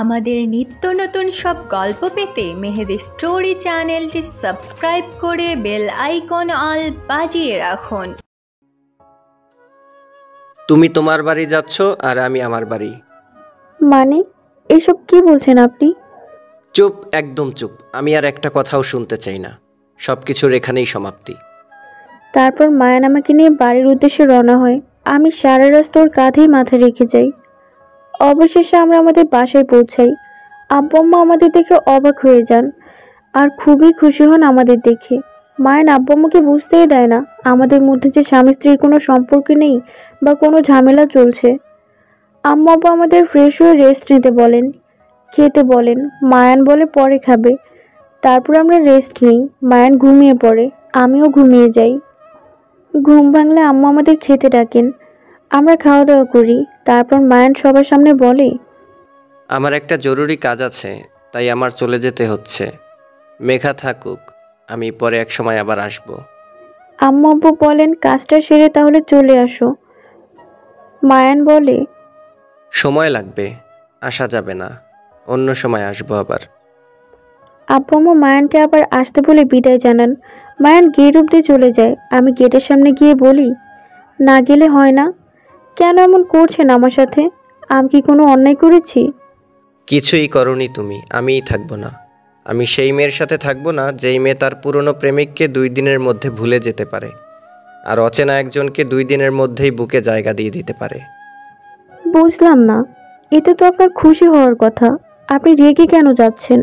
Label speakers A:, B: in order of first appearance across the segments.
A: আমাদের নিত্য নতুন সব গল্প পেতে মেহেদি স্টোরি চ্যানেলটি সাবস্ক্রাইব করে বেল আইকন অল বাজিয়ে রাখুন।
B: তুমি তোমার বাড়ি যাচ্ছ আর আমি আমার বাড়ি।
C: মানে এসব কি বলছেন আপনি?
B: চুপ, একদম চুপ। আমি আর একটা কথাও শুনতে চাই না। সব কিছুর এখানেই সমাপ্তি।
C: তারপর মায়ান আমাকে নিয়ে বাড়ির উদ্দেশ্যে রওনা হয়। আমি সারা রাস্তা ওর কাঁধেই মাথা রেখে যাই। অবশেষে আমরা আমাদের বাসায় পৌঁছাই। আব্বু আম্মা আমাদের দেখে অবাক হয়ে যান আর খুবই খুশি হন আমাদের দেখে। মায়ান আব্বু আম্মুকে বুঝতেই দেয় না আমাদের মধ্যে যে স্বামী স্ত্রীর কোনো সম্পর্ক নেই বা কোনো ঝামেলা চলছে। আম্মু আব্বু আমাদের ফ্রেশ হয়ে রেস্ট নিতে বলেন, খেতে বলেন। মায়ান বলে পরে খাবে। তারপর আমরা রেস্ট নিই। মায়ান ঘুমিয়ে পড়ে, আমিও ঘুমিয়ে যাই। ঘুম ভাঙলে আম্মু আমাদের খেতে ডাকেন। আমরা খাওয়া দাওয়া করি। তারপর মায়ান সবার সামনে বলে,
B: আমার একটা জরুরি কাজ আছে, তাই আমার চলে যেতে হচ্ছে। মেঘা থাকুক, আমি পরে এক সময় আবার আসব।
C: আম্মু আব্বু বলেন কাজটা সেরে তাহলে চলে আসো। মায়ান বলে,
B: সময় লাগবে, আসা যাবে না, অন্য সময় আসবো আবার।
C: আব্বু আম্মু মায়ানকে আবার আসতে বলে বিদায় জানান। মায়ান গেট অব্দি চলে যায়। আমি গেটের সামনে গিয়ে বলি, না গেলে হয় না? কেন এমন করছেন আমার সাথে? আমি কি কোনো অন্যায় করেছি?
B: কিছুই করনি তুমি, আমিই থাকবো না। আমি সেই মেয়ের সাথে থাকবো না যেই মেয়ে তার পুরনো প্রেমিককে 2 দিনের মধ্যে ভুলে যেতে পারে, আর অচেনা একজনকে 2 দিনের মধ্যেই বুকে জায়গা দিয়ে দিতে পারে।
C: বুঝলাম না, এতে তো আপনার খুশি হওয়ার কথা। আপনি রেগে কেন যাচ্ছেন?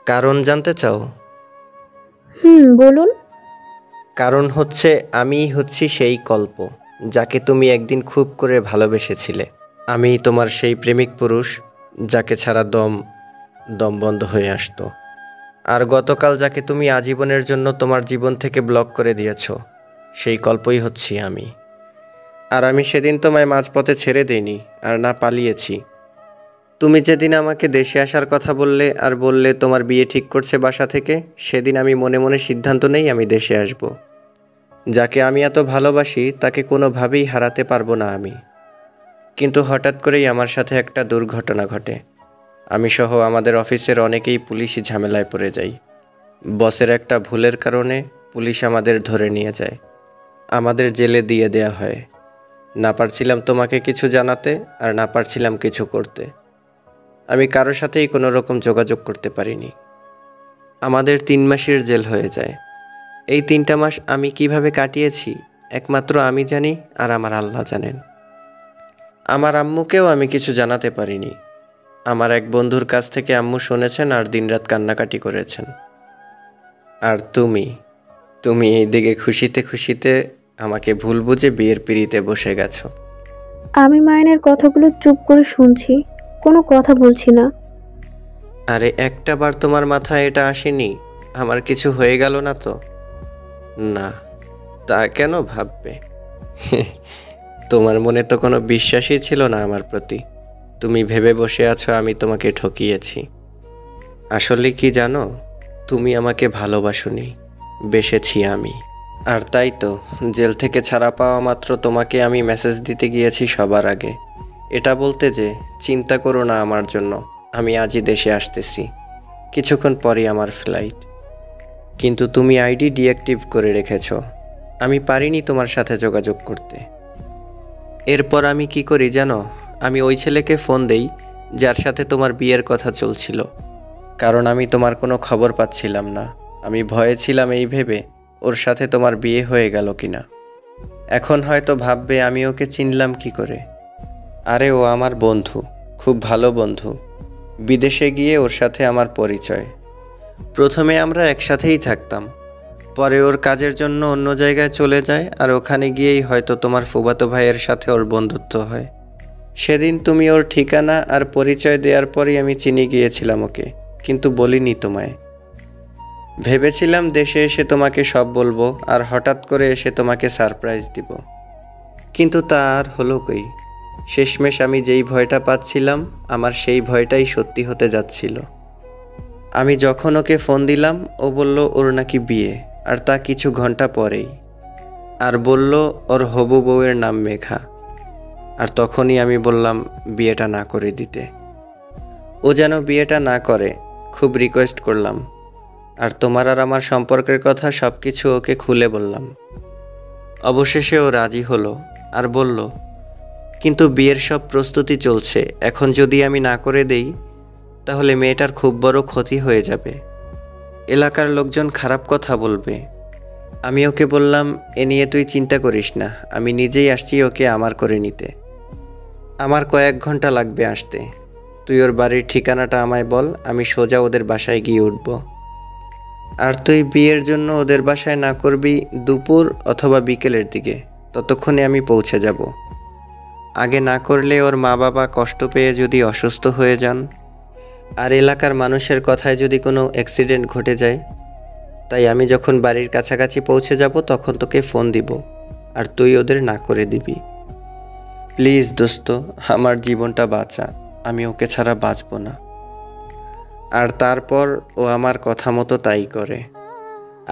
B: কারণ জানতে চাও?
C: বলুন।
B: কারণ হচ্ছে আমিই হচ্ছি সেই কল্প, যাকে তুমি একদিন খুব করে ভালোবেসেছিলে। আমি তোমার সেই প্রেমিক পুরুষ, যাকে ছাড়া দম বন্ধ হয়ে আসতো। আর গতকাল যাকে তুমি আজীবনের জন্য তোমার জীবন থেকে ব্লক করে দিয়েছো, সেই কল্পই হচ্ছি আমি। আর আমি সেদিন তোমায় মাঝপথে ছেড়ে দেইনি, আর না পালিয়েছি। তুমি যেদিন আমাকে দেশে আসার কথা বললে আর বললে তোমার বিয়ে ঠিক করছে বাসা থেকে, সেদিন আমি মনে মনে সিদ্ধান্ত নেই আমি দেশে আসব। যাকে আমি এত ভালোবাসি তাকে কোনোভাবেই হারাতে পারবো না আমি। কিন্তু হঠাৎ করেই আমার সাথে একটা দুর্ঘটনা ঘটে। আমি সহ আমাদের অফিসের অনেকেই পুলিশি ঝামেলায় পড়ে যাই। বসের একটা ভুলের কারণে পুলিশ আমাদের ধরে নিয়ে যায়, আমাদের জেলে দিয়ে দেয়া হয়। না পারছিলাম তোমাকে কিছু জানাতে, আর না পারছিলাম কিছু করতে। আমি কারোর সাথেই কোনো রকম যোগাযোগ করতে পারিনি। আমাদের 3 মাসের জেল হয়ে যায়। এই 3টা মাস আমি কিভাবে কাটিয়েছি একমাত্র আমি জানি, আর আমার আল্লাহ জানেন। আমার আম্মুকেও আমি কিছু জানাতে পারিনি। আমার এক বন্ধুর কাছ থেকে আম্মু শুনেছেন আর দিনরাত কান্নাকাটি করেছেন। আর তুমি এইদিকে খুশিতে খুশিতে আমাকে ভুল বুঝে বিয়ের পিঁড়িতে বসে গেছো।
C: আমি মায়ানের কথাগুলো চুপ করে শুনছি, কোনো কথা বলছি না।
B: আরে একটা বার তোমার মাথায় এটা আসেনি আমার কিছু হয়ে গেল না তো? না, তা কেন ভাববে? তোমার মনে তো কোনো বিশ্বাসই ছিল না আমার প্রতি। তুমি ভেবে বসে আছো আমি তোমাকে ঠকিয়েছি। আসলে কি জানো, তুমি আমাকে ভালোবাসোনি, বেসেছি আমি। আর তাই তো জেল থেকে ছাড়া পাওয়া মাত্র তোমাকে আমি মেসেজ দিতে গিয়েছি সবার আগে, এটা বলতে যে চিন্তা করো না আমার জন্য, আমি আজই দেশে আসতেছি, কিছুক্ষণ পরেই আমার ফ্লাইট। কিন্তু তুমি আইডি ডিঅ্যাক্টিভ করে রেখেছো, আমি পারিনি তোমার সাথে যোগাযোগ করতে। এরপর আমি কি করি জানো, আমি ওই ছেলেকে ফোন দেই যার সাথে তোমার বিয়ের কথা চলছিল। কারণ আমি তোমার কোনো খবর পাচ্ছিলাম না। আমি ভয়ে ছিলাম এই ভেবে ওর সাথে তোমার বিয়ে হয়ে গেল কিনা। এখন হয়তো ভাববে আমি ওকে চিনলাম কি করে। আরে ও আমার বন্ধু, খুব ভালো বন্ধু। বিদেশে গিয়ে ওর সাথে আমার পরিচয়। প্রথমে আমরা একসাথেই থাকতাম, পরে ওর কাজের জন্য অন্য জায়গায় চলে যায়, আর ওখানে গিয়েই হয়তো তোমার ফুফাতো ভাইয়ের সাথে ওর বন্ধুত্ব হয়। সেদিন তুমি ওর ঠিকানা আর পরিচয় দেওয়ার পরই আমি চিনে গিয়েছিলাম ওকে, কিন্তু বলিনি তোমায়। ভেবেছিলাম দেশে এসে তোমাকে সব বলবো, আর হঠাৎ করে এসে তোমাকে সারপ্রাইজ দিব। কিন্তু তা আর হলো কই। শেষমেশ আমি যেই ভয়টা পাচ্ছিলাম, আমার সেই ভয়টাই সত্যি হতে যাচ্ছিল। আমি যখন ওকে ফোন দিলাম ও বলল ওর নাকি বিয়ে, আর তা কিছু ঘন্টা পরেই। আর বলল ওর হবু বউয়ের নাম মেঘা। আর তখনই আমি বললাম বিয়েটা না করে দিতে। ও যেন বিয়েটা না করে খুব রিকোয়েস্ট করলাম। আর তোমার আর আমার সম্পর্কের কথা সব কিছু ওকে খুলে বললাম। অবশেষে ও রাজি হলো আর বলল, কিন্তু বিয়ের সব প্রস্তুতি চলছে, এখন যদি আমি না করে দেই তাহলে মেয়েটার খুব বড় ক্ষতি হয়ে যাবে। এলাকার লোকজন খারাপ কথা বলবে। আমি ওকে বললাম, এ নিয়ে তুই চিন্তা করিস না, আমি নিজেই আসছি ওকে আমার করে নিতে। আমার কয়েক ঘন্টা লাগবে আসতে। তুই ওর বাড়ির ঠিকানাটা আমায় বল, আমি সোজা ওদের বাসায় গিয়ে উঠব। আর তুই বিয়ের জন্য ওদের বাসায় না করবি দুপুর অথবা বিকেলের দিকে, ততক্ষণে আমি পৌঁছে যাব। আগে না করলে ওর মা বাবা কষ্ট পেয়ে যদি অসুস্থ হয়ে যান, আর এলাকার মানুষের কথায় যদি কোনো অ্যাক্সিডেন্ট ঘটে যায়। তাই আমি যখন বাড়ির কাছাকাছি পৌঁছে যাব তখন তোকে ফোন দিব, আর তুই ওদের না করে দিবি। প্লিজ দোস্ত, আমার জীবনটা বাঁচা, আমি ওকে ছাড়া বাঁচব না। আর তারপর ও আমার কথা মতো তাই করে।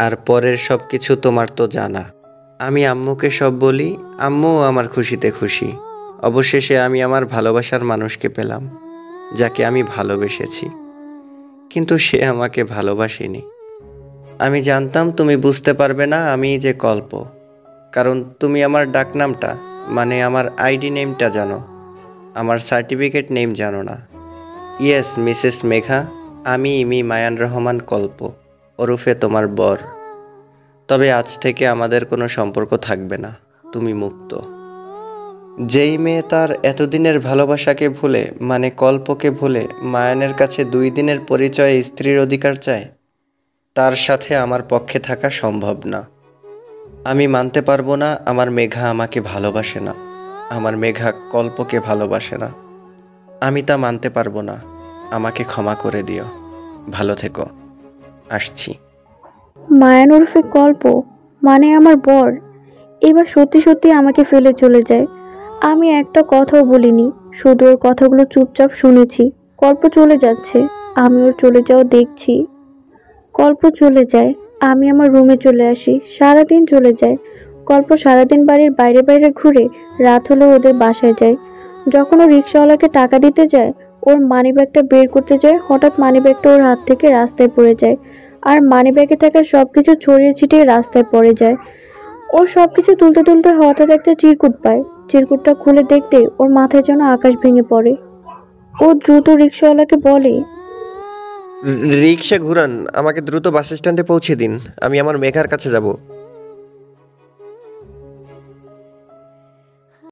B: আর পরের সব কিছু তোমার তো জানা। আমি আম্মুকে সব বলি, আম্মুও আমার খুশিতে খুশি। অবশেষে আমি আমার ভালোবাসার মানুষকে পেলাম, যাকে আমি ভালোবেসেছি, কিন্তু সে আমাকে ভালোবাসেনি। আমি জানতাম তুমি বুঝতে পারবে না আমি যে কল্প, কারণ তুমি আমার ডাকনামটা মানে আমার আইডি নেমটা জানো, আমার সার্টিফিকেট নেম জানো না। ইয়েস মিসেস মেঘা, আমি মায়ান রহমান কল্প, ওরফে তোমার বর। তবে আজ থেকে আমাদের কোনো সম্পর্ক থাকবে না, তুমি মুক্ত। যেই মেয়ে তার এতদিনের ভালোবাসাকে ভুলে মানে কল্পকে ভুলে মায়ানের কাছে 2 দিনের পরিচয়ে স্ত্রীর অধিকার চায়, তার সাথে আমার পক্ষে থাকা সম্ভব না। আমি মানতে পারবো না আমার মেঘা আমাকে ভালোবাসে না, আমার মেঘা কল্পকে ভালোবাসে না। আমি তা মানতে পারবো না। আমাকে ক্ষমা করে দিও। ভালো থেকো, আসছি।
C: মায়ান ওরফে কল্প মানে আমার বর এবার সত্যি সত্যি আমাকে ফেলে চলে যায়। আমি একটা কথাও বলিনি, শুধু ওর কথাগুলো চুপচাপ শুনেছি। কল্প চলে যাচ্ছে, আমি ওর চলে যাওয়া দেখছি। কল্প চলে যায়, আমি আমার রুমে চলে আসি। সারাদিন চলে যায়। কল্প সারাদিন বাড়ির বাইরে বাইরে ঘুরে রাত হলে ওদের বাসায় যায়। যখন ও রিক্সাওয়ালাকে টাকা দিতে যায়, ওর মানিব্যাগটা বের করতে যায়, হঠাৎ মানিব্যাগটা ওর হাত থেকে রাস্তায় পড়ে যায়, আর মানিব্যাগে থাকা সবকিছু ছড়িয়ে ছিটিয়ে রাস্তায় পড়ে যায়। ও সবকিছু তুলতে তুলতে হঠাৎ একটা চিরকুট পায়। চিরকুটটা খুলে দেখতে ওর মাথায় যেন আকাশ ভেঙে পড়ে। ও দ্রুত রিক্সাওয়ালাকে বলে,
B: রিক্সা ঘুরান, আমাকে দ্রুত বাস স্ট্যান্ডে পৌঁছে দিন, আমি আমার মেঘার কাছে যাব।